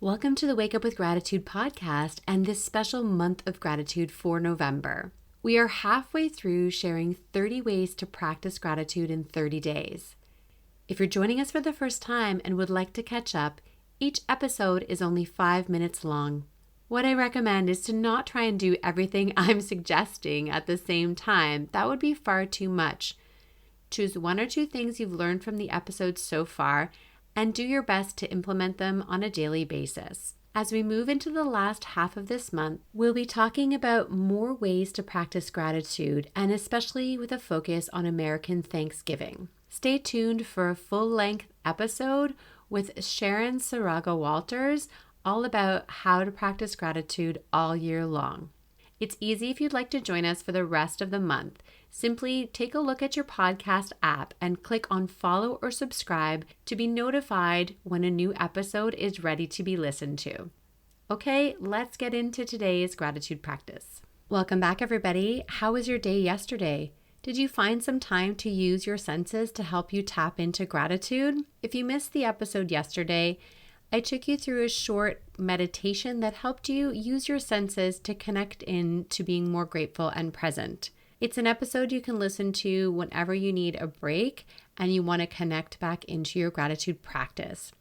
Welcome to the Wake Up with Gratitude podcast and this special month of gratitude for November. We are halfway through sharing 30 ways to practice gratitude in 30 days. If you're joining us for the first time and would like to catch up, each episode is only 5 minutes long. What I recommend is to not try and do everything I'm suggesting at the same time. That would be far too much. Choose one or two things you've learned from the episodes so far and do your best to implement them on a daily basis. As we move into the last half of this month, we'll be talking about more ways to practice gratitude, and especially with a focus on American Thanksgiving. Stay tuned for a full-length episode with Sharon Saraga-Walters all about how to practice gratitude all year long. It's easy if you'd like to join us for the rest of the month. Simply take a look at your podcast app and click on follow or subscribe to be notified when a new episode is ready to be listened to. Okay, let's get into today's gratitude practice. Welcome back, everybody. How was your day yesterday? Did you find some time to use your senses to help you tap into gratitude? If you missed the episode yesterday, I took you through a short meditation that helped you use your senses to connect in to being more grateful and present. It's an episode you can listen to whenever you need a break and you want to connect back into your gratitude practice.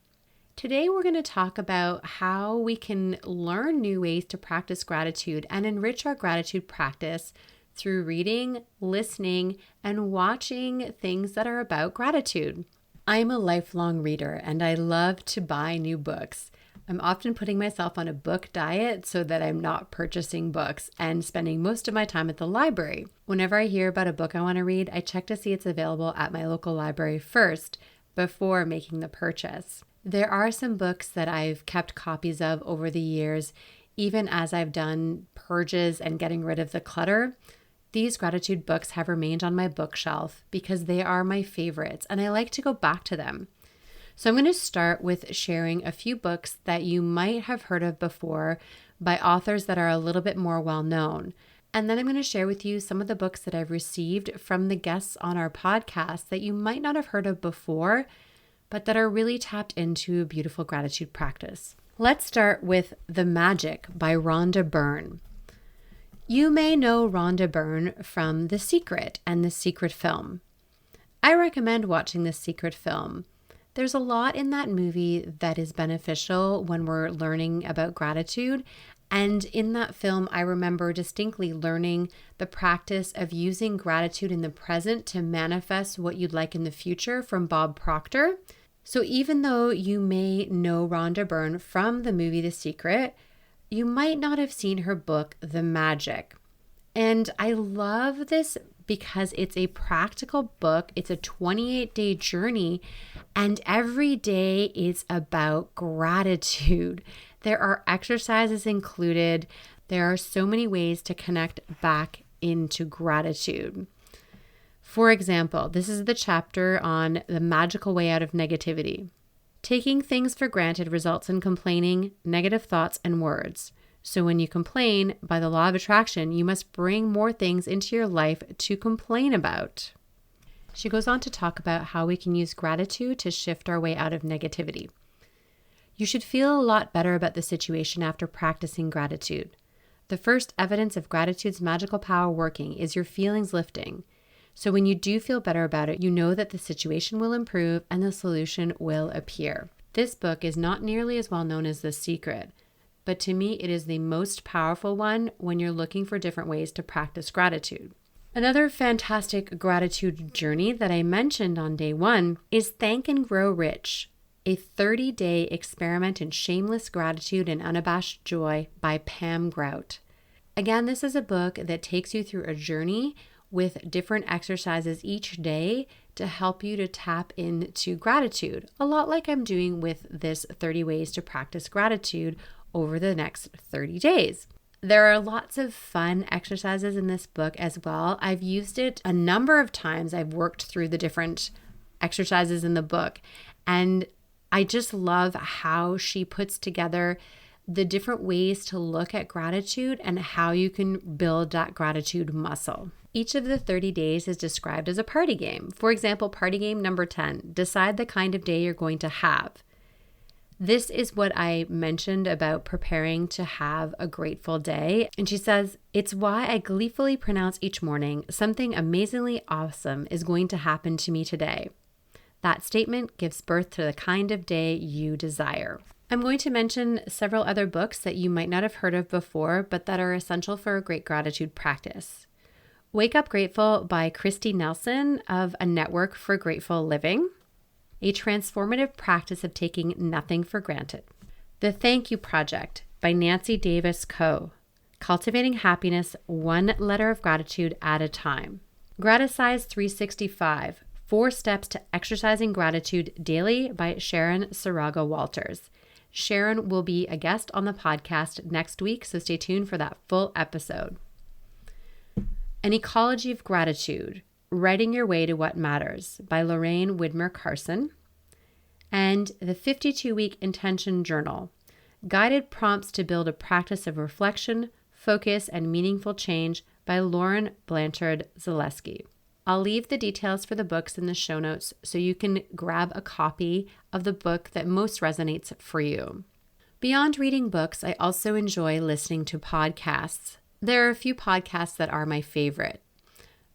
Today, we're going to talk about how we can learn new ways to practice gratitude and enrich our gratitude practice through reading, listening, and watching things that are about gratitude. I'm a lifelong reader and I love to buy new books. I'm often putting myself on a book diet so that I'm not purchasing books and spending most of my time at the library. Whenever I hear about a book I want to read, I check to see it's available at my local library first before making the purchase. There are some books that I've kept copies of over the years, even as I've done purges and getting rid of the clutter. These gratitude books have remained on my bookshelf because they are my favorites and I like to go back to them. So I'm going to start with sharing a few books that you might have heard of before by authors that are a little bit more well known. And then I'm going to share with you some of the books that I've received from the guests on our podcast that you might not have heard of before, but that are really tapped into a beautiful gratitude practice. Let's start with The Magic by Rhonda Byrne. You may know Rhonda Byrne from The Secret and The Secret film. I recommend watching The Secret film. There's a lot in that movie that is beneficial when we're learning about gratitude. And in that film, I remember distinctly learning the practice of using gratitude in the present to manifest what you'd like in the future from Bob Proctor. So even though you may know Rhonda Byrne from the movie The Secret, you might not have seen her book, The Magic. And I love this because it's a practical book. It's a 28-day journey, and every day is about gratitude. There are exercises included. There are so many ways to connect back into gratitude. For example, this is the chapter on the magical way out of negativity. Taking things for granted results in complaining, negative thoughts, and words. So when you complain, by the law of attraction, you must bring more things into your life to complain about. She goes on to talk about how we can use gratitude to shift our way out of negativity. You should feel a lot better about the situation after practicing gratitude. The first evidence of gratitude's magical power working is your feelings lifting. So when you do feel better about it, you know that the situation will improve and the solution will appear. This book is not nearly as well known as The Secret, but to me it is the most powerful one when you're looking for different ways to practice gratitude. Another fantastic gratitude journey that I mentioned on day 1 is Thank and Grow Rich, a 30-day experiment in shameless gratitude and unabashed joy by Pam Grout. Again, this is a book that takes you through a journey with different exercises each day to help you to tap into gratitude, a lot like I'm doing with this 30 ways to practice gratitude over the next 30 days. There are lots of fun exercises in this book as well. I've used it a number of times. I've worked through the different exercises in the book, and I just love how she puts together the different ways to look at gratitude and how you can build that gratitude muscle. Each of the 30 days is described as a party game. For example, party game number 10, decide the kind of day you're going to have. This is what I mentioned about preparing to have a grateful day. And she says, it's why I gleefully pronounce each morning, something amazingly awesome is going to happen to me today. That statement gives birth to the kind of day you desire. I'm going to mention several other books that you might not have heard of before, but that are essential for a great gratitude practice. Wake Up Grateful by Kristi Nelson of A Network for Grateful Living. A transformative practice of taking nothing for granted. The Thank You Project by Nancy Davis Kho. Cultivating happiness one letter of gratitude at a time. Graticize 365. 4 Steps to Exercising Gratitude Daily by Sharon Saraga-Walters. Sharon will be a guest on the podcast next week, so stay tuned for that full episode. An Ecology of Gratitude. Writing Your Way to What Matters by Lorraine Widmer-Carson, and the 52-Week Intention Journal, Guided Prompts to Build a Practice of Reflection, Focus, and Meaningful Change by Blanchard Zawleski. I'll leave the details for the books in the show notes so you can grab a copy of the book that most resonates for you. Beyond reading books, I also enjoy listening to podcasts. There are a few podcasts that are my favorite.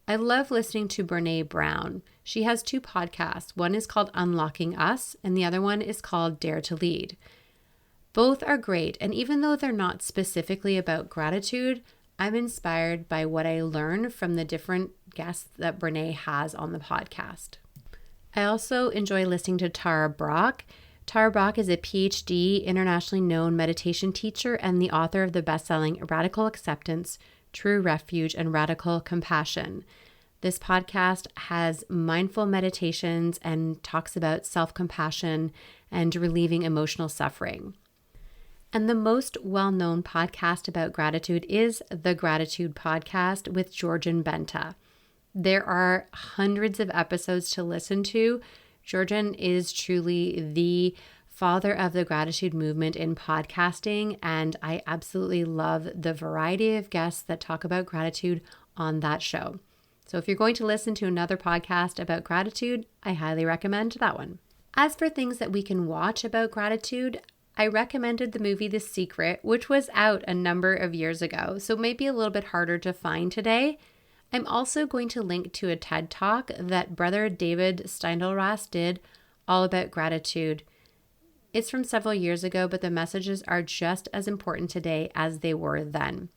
I love listening to Brené Brown. She has 2 podcasts. One is called Unlocking Us, and the other one is called Dare to Lead. Both are great, and even though they're not specifically about gratitude, I'm inspired by what I learn from the different guests that Brené has on the podcast. I also enjoy listening to Tara Brach. Tara Brach is a PhD, internationally known meditation teacher and the author of the best-selling Radical Acceptance, True Refuge, and Radical Compassion. This podcast has mindful meditations and talks about self-compassion and relieving emotional suffering. And the most well-known podcast about gratitude is the Gratitude Podcast with Georgian Benta. There are hundreds of episodes to listen to. Georgian is truly the father of the gratitude movement in podcasting, and I absolutely love the variety of guests that talk about gratitude on that show. So if you're going to listen to another podcast about gratitude, I highly recommend that one. As for things that we can watch about gratitude, I recommended the movie The Secret, which was out a number of years ago, so maybe a little bit harder to find today. I'm also going to link to a TED Talk that Brother David Steindl-Rast did all about gratitude. It's from several years ago, but the messages are just as important today as they were then.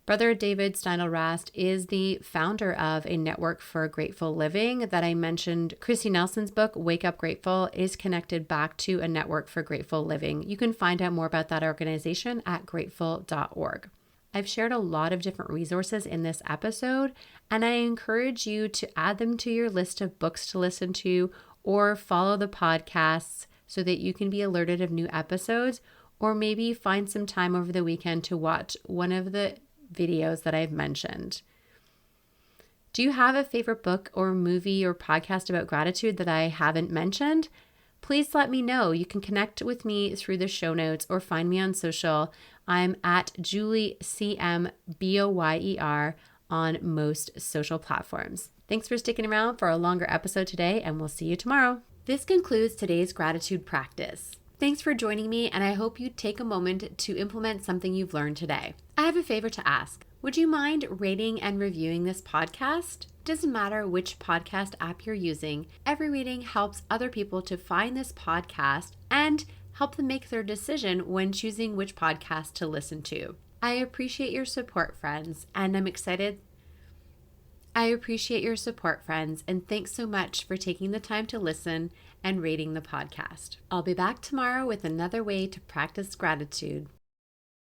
Brother David Steindl-Rast is the founder of A Network for Grateful Living that I mentioned. Kristi Nelson's book, Wake Up Grateful, is connected back to A Network for Grateful Living. You can find out more about that organization at grateful.org. I've shared a lot of different resources in this episode, and I encourage you to add them to your list of books to listen to or follow the podcasts so that you can be alerted of new episodes, or maybe find some time over the weekend to watch one of the videos that I've mentioned. Do you have a favorite book or movie or podcast about gratitude that I haven't mentioned? Please let me know. You can connect with me through the show notes or find me on social. I'm at JulieCMBoyer on most social platforms. Thanks for sticking around for a longer episode today, and we'll see you tomorrow. This concludes today's gratitude practice. Thanks for joining me, and I hope you take a moment to implement something you've learned today. I have a favor to ask. Would you mind rating and reviewing this podcast? It doesn't matter which podcast app you're using. Every rating helps other people to find this podcast and help them make their decision when choosing which podcast to listen to. I appreciate your support, friends, and I'm excited. I appreciate your support, friends, and thanks so much for taking the time to listen and rating the podcast. I'll be back tomorrow with another way to practice gratitude.